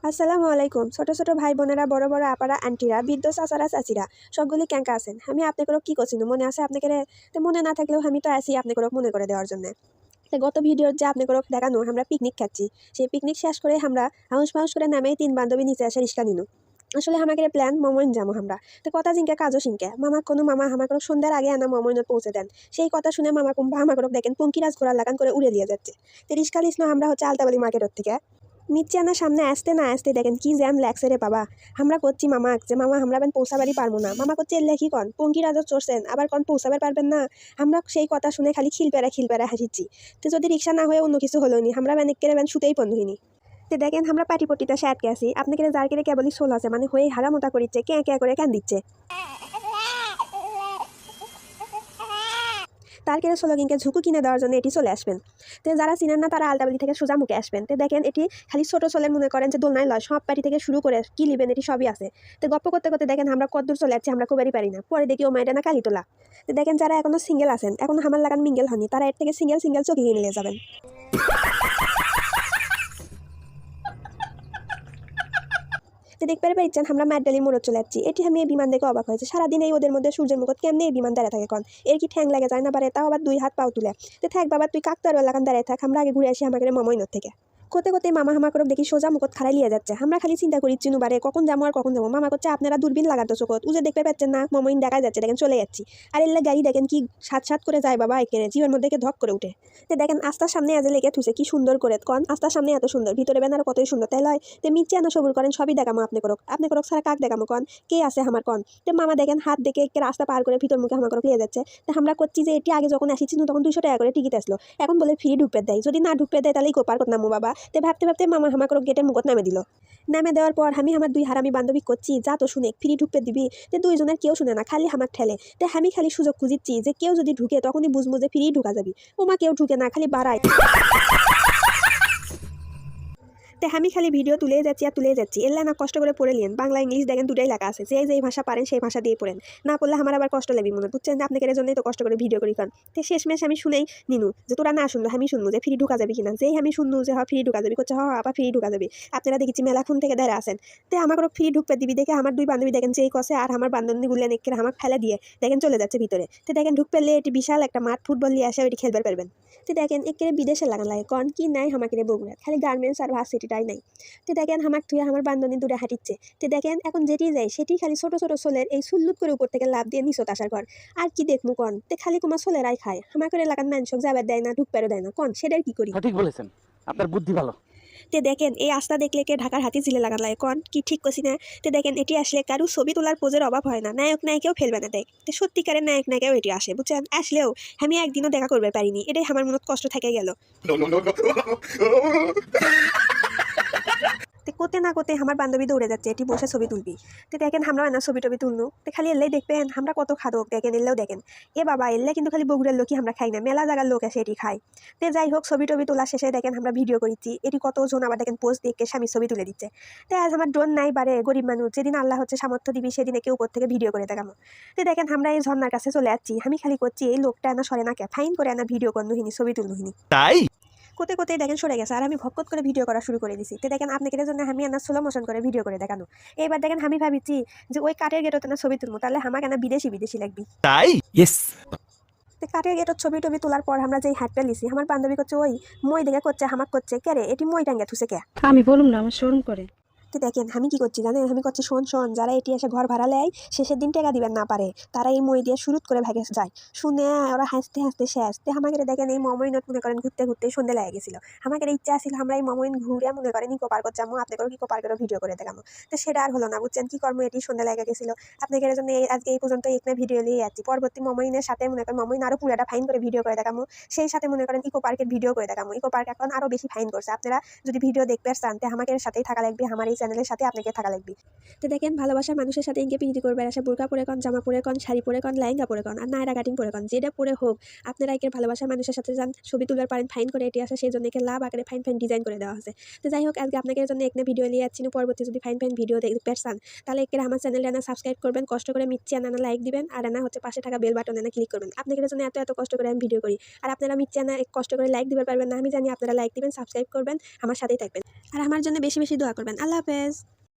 আসসালামু আলাইকুম। ছোট ছোট ভাই বোনেরা, বড় বড় আপারা আন্টিরা, বৃদ্ধ চাচারা চাচিরা সবগুলি ক্যাঙ্কা আছেন। আমি আপনাকে কি করছি মনে আছে আপনাকে? তো মনে না থাকলেও আমি তো আছি আপনাকে মনে করে দেওয়ার জন্য। তো গত ভিডিওর যে আপনাকে দেখানো আমরা পিকনিক খাচ্ছি, সেই পিকনিক শেষ করে আমরা হাউস ফাউস করে নামেই 3 বান্ধবী নিচে আসে রিক্সা নিনু। আসলে আমাকে প্ল্যান মমইন যাবো আমরা। তো কথা জিনকে কাজও সিনকে মামা আমাকে সন্ধ্যার আগে আনা মমইনত পৌঁছে দেন। সেই কথা শুনে মামা কুম্ভা আমাকে দেখেন পঙ্কিরাজ ঘোড়ার লাগান করে উড়ে দিয়ে যাচ্ছে। তো রিক্সা লিসনো আমরা হচ্ছে আলতাবালি মার্কেটের থেকে নিচে আনার সামনে আসতে না আসতে দেখেন কি জ্যাম লাগছে রে বাবা। আমরা করছি মামা যে মামা আমরা বেন পৌঁছাবারই পারবো না। মামা করছে এলে কি কন পঙ্কি রাজা চড়ছেন আবার কন পৌঁছাবার পারবেন না। আমরা সেই কথা শুনে খালি খিলপেরা হাসিচ্ছি। তো যদি রিক্সা না হয়ে অন্য কিছু হলো নি আমরা ব্যান একেবারে ব্যান শুতেই পণ্য হইনি। তো দেখেন আমরা পাটিপট্টিতে সে আটকে আছি, আপনাকে যার কেড়ে কেবলই সোল আছে মানে হয়ে হারামোতা করিচ্ছে, কে করে ক্যান দিচ্ছে। তার কেড়ে সোলকিনকে ঝুঁকু কিনে দেওয়ার জন্য এটি চলে আসবেন। তো যারা চিনেন না তারা আলতাবালি থেকে সোজা মুখে আসবেন। তো দেখেন এটি খালি ছোট সোলের মনে করেন যে দোলনায় লয়, সব পাটি থেকে শুরু করে কি লিবেন এটি সবই আছে। তো গপ্প করতে করতে দেখেন আমরা কতদূর চলে যাচ্ছি আমরা খুবই পারি না। পরে দেখি ও মাইটা না কালি তোলা। তো দেখেন যারা এখনো সিঙ্গেল আছেন, এখনো হামার লাগান মিঙ্গেল হয়নি, তারা এর থেকে সিঙ্গেল চকি কিনে নিয়ে যাবেন। তো দেখতে পাচ্ছেন আমরা ম্যাডালি মোড়ে চলে যাচ্ছি। এটি আমি এই বিমান দেখে অবাক হয়েছে। সারাদিন এই ওদের মধ্যে সূর্যের মুখত কেমনি এই বিমান দাঁড়িয়ে থাকে কন, এর কি ঠ্যাং লাগে যায় না পারে, তাও আবার 2 হাত পাও তুলে। তো থাক বাবা তুই কাকতার লাগান দাঁড়িয়ে থাক, আমরা আগে ঘুরে আসি আমাকে মমইনত থেকে। কোতে মামা হামা দেখি সোজা মুখত খারাই লিয়ে যাচ্ছে। আমরা খালি চিন্তা করি চিনুবারে কখন যাবো আর কখন যাবো। মামা করছে আপনারা দূরবীন লাগাতো চোখত, উজে দেখতে পাচ্ছেন না মমইন দেখা যাচ্ছে, দেখেন চলে যাচ্ছি। আর এলে গাড়ি দেখেন কি সাত করে যায় বাবা, একেবারে জীবের মধ্যে ধক করে উঠে। তো দেখেন আস্তার সামনে আজ লেগে থুছে কি সুন্দর করে কন, আস্তার সামনে এত সুন্দর, ভিতরে বেনার কতই সুন্দর তাই লয়। তো মিচ্ছে আনা সবুর করেন সবই দেখামো আপনি করক সারা কাক দেখামো কন, কে আছে আমার কন। তো মামা দেখেন হাত দেখে রাস্তা পার করে ভিতর মুখে আমার লিয়ে যাচ্ছে। তো আমরা করছি যে এটি আগে যখন আসিছি তখন 200 টাকা করে টিকিট আসলো, এখন বলে ফ্রি ঢুকতে দেয়, যদি না ঢুকতে দেয় তাহলে কোপার করতাম বাবা। তো ভাবতে মামা আমাকে গেটের মুখত নামে দিল। নামে দেওয়ার পর আমি আমার 2 হারামি বান্ধবী করছি যা তো শুনে ফ্রি ঢুকতে দিবি। তো 2 জনের কেউ শুনে না, খালি আমার ঠেলে। তো আমি খালি সুযোগ খুঁজিচ্ছি যে কেউ যদি ঢুকে তখনই বুঝবো যে ফ্রি ঢুকা যাবি। ওমা কেউ ঢুকে না, খালি বাড়ায়। তো আমি খালি ভিডিও তুলে যাচ্ছি এলা না কষ্ট করে পড়ে নিন। বাংলা ইংলিশ দেখেন দুটাই লেখা আছে, যেই ভাষা পারেন সেই ভাষা দিয়ে পড়েন, না পড়লে আমার আবার কষ্ট লাগবে মনে বুঝছেন যে আপনাদের জন্যই তো কষ্ট করে ভিডিও করি কারণ। তো শেষমেশ আমি শুনেই নিনু যে তোরা না শুনলো আমি শুনবো যে ফ্রি ঢুকা যাবে কিনা। যেই আমি শুনবো যে ফ্রি ঢুকা যাবে করছে আবার ফ্রি ঢুকা যাবে। আপনারা দেখেছি মেলাক্ষণ থেকে দাঁড়া আছেন। তো আমাকে ফ্রি ঢুকতে দিবি দেখে আমার 2 বান্ধবী দেখেন যেই কষে আর আমার বান্ধবী গুলিয়ে নেকের আমাকে ফেলে দিয়ে দেখেন চলে যাচ্ছে ভিতরে। তো দেখেন ঢুক পেলে এটি বিশাল একটা মাঠ, ফুটবল নিয়ে আসে ওইটি খেলতে পারবেন। তো দেখেন একেবারে বিদেশে লাগান লাগে কন কি নাই আমাকে বগুড়া, খালি গার্মেন্টস আর ভার্সিটিটাই নাই। তো দেখেন হামাক তুই আমার বান্ধবী দূরে হাঁটিচ্ছে। তো দেখেন এখন যেটি যায় সেটি খালি ছোট সোলের এই সুল্লুত করে উপর থেকে লাভ দিয়ে নিচত আসার ঘর। আর কি দেখমু কন, তে খালি কুমা সোলেরাই খায়, আমাকে এলাকার মানুষক যাবার দেয় না, ঢুকপারও দেয় না কন, সেটার কি করি। সঠিক বলেছেন, আপনার বুদ্ধি ভালো। তে দেখেন এই আস্থা দেখলে কে ঢাকার হাতি ঝিলে লাগান লাগে কন, কি ঠিক করছি না। তো দেখেন এটি আসলে কারু ছবি তোলার পোজের অভাব হয় না, নায়ক নায়িকাও ফেলবে না দেয়। তো সত্যিকারের নায়ক নায়িকাও এটি আসে বুঝছেন, আসলেও আমি একদিনও দেখা করবে পারিনি, এটাই আমার মনত কষ্ট থেকে গেল। তো কোতে না কোতে আমার বান্ধবী দৌড়ে যাচ্ছে এটি বসে ছবি তুলবি। তো দেখেন আমরা না ছবি টবি তুলনু, তো খালি এলেই দেখবেন আমরা কত খাদক দেখেন, এলেও দেখেন এ বাবা এলে কিন্তু খালি বগুড়ার লোকই আমরা খাই না, মেলা জায়গার লোক আছে এটি খাই। তো যাই হোক ছবি টবি তোলা শেষে দেখেন আমরা ভিডিও করেছি, এটি কতজন আবার দেখেন পোস্ট দেখে স্বামীর ছবি তুলে দিচ্ছে। তো আজ আমার ড্রোন নাই বারে, গরিব মানুষ, যেদিন আল্লাহ হচ্ছে সামর্থ্য দিবি সেদিন একে উপর থেকে ভিডিও করে দেখামো। তো দেখেন আমরা এই ঝর্নার কাছে চলে যাচ্ছি, আমি খালি করছি এই লোকটা আনা সরে না কে, ফাইন করে আনা ভিডিও করনুহিনি ছবি তুলনুহিনি। তাই কোতে দেখেন সরে গেছে আর আমি ভক্কত করে ভিডিও করা শুরু করে দিছি। তো দেখেন আপনাদের জন্য আমি আনা স্লো মোশন করে ভিডিও করে দেখানো। এবার দেখেন আমি ভাবিছি যে ওই কাঠের গেটতে না ছবি তুলবো, তাহলে আমাকে না বিদেশি লাগবে। তাই ইয়েস। তো কাঠের গেটত ছবি টবি তোলার পর আমরা যেই হাঁটতে লিছি আমার বান্ধবী করছে ওই মই দেখে করছে হামাক করছে কে রে এটি মই টাঙ্গে থুসে কে। আমি বলুম না আমার শরম করে। তো দেখেন আমি কি করছি জানেন, আমি করছি শোন যারা এটি এসে ঘর ভাড়া নেয় শেষের দিন টাকা দিবেন না পারে, তারা এই মই দিয়ে শুরু করে ভাগে যায়। শুনে ওরা হাসতে শেষ। তো আমাকে দেখেন এই মমইনত মনে করেন ঘুরতে সন্ধে লেগে গেছিল। আমাকে ইচ্ছা ছিল আমরা এই মমইন ঘুরে মনে করেন ইকো পার্ক যাবো, আপনাদের ইকো পার্কেরও ভিডিও করে দেখাবো। তো সেটা আর হলো না বুঝছেন, কি কর্ম এটি সন্ধে লেগে গেছিল। আপনাদের জন্য আজকে এই পর্যন্ত একটা ভিডিও নিয়ে যাচ্ছি, পরবর্তী মমইনের সাথে মনে করেন মমইন আরো পুরাটা ফাইন করে ভিডিও করে দেখাবো, সেই সাথে মনে করেন ইকো পার্কের ভিডিও করে দেখাবো। ইকো পার্ক এখন আরো বেশি ফাইন করছে, আপনারা যদি ভিডিও দেখতে চান তো আমাকে সাথেই থাকা লাগবে, আমার এই চ্যানেলের সাথে আপনাকে থাকা লাগবে। তো দেখেন ভালোবাসার মানুষের সাথে ইনকে পিরিতি করবে আসা, বোরকা পরে কন, জামা পরে কন, শাড়ি পরে কন, লেহেঙ্গা পরে কন আর নায়রা কাটিং পরে কন, যেটা পরে হোক আপনারা একে ভালোবাসার মানুষের সাথে যান ছবি তুলবার পারেন, ফাইন করে এটি আসা সেই জন্য একে লাভ আকারে ফাইন ডিজাইন করে দেওয়া হয়েছে। তো যাই হোক আজকে আপনাদের জন্য একটা ভিডিও নিয়ে যাচ্ছি, পরবর্তী যদি ফাইন ভিডিও দেখতে চান তাহলে একে আমার চ্যানেলে আনা সাবস্ক্রাইব করবেন, কষ্ট করে মিচ্ছি আনা লাইক দিবেন আর আনা হচ্ছে পাশে থাকা বেল বাটন আনা ক্লিক করবেন। আপনাদের জন্য এত কষ্ট করে আমি ভিডিও করি আর আপনারা মিচ্ছি আনা কষ্ট করে লাইক দিতে পারবেন না, আমি জানি আপনারা লাইক দিবেন, সাবস্ক্রাইব করবেন, আমার সাথেই থাকবেন আর আমার জন্য বেশি দোয়া করবেন। আল্লাহ হাফেজ। হাফেজ।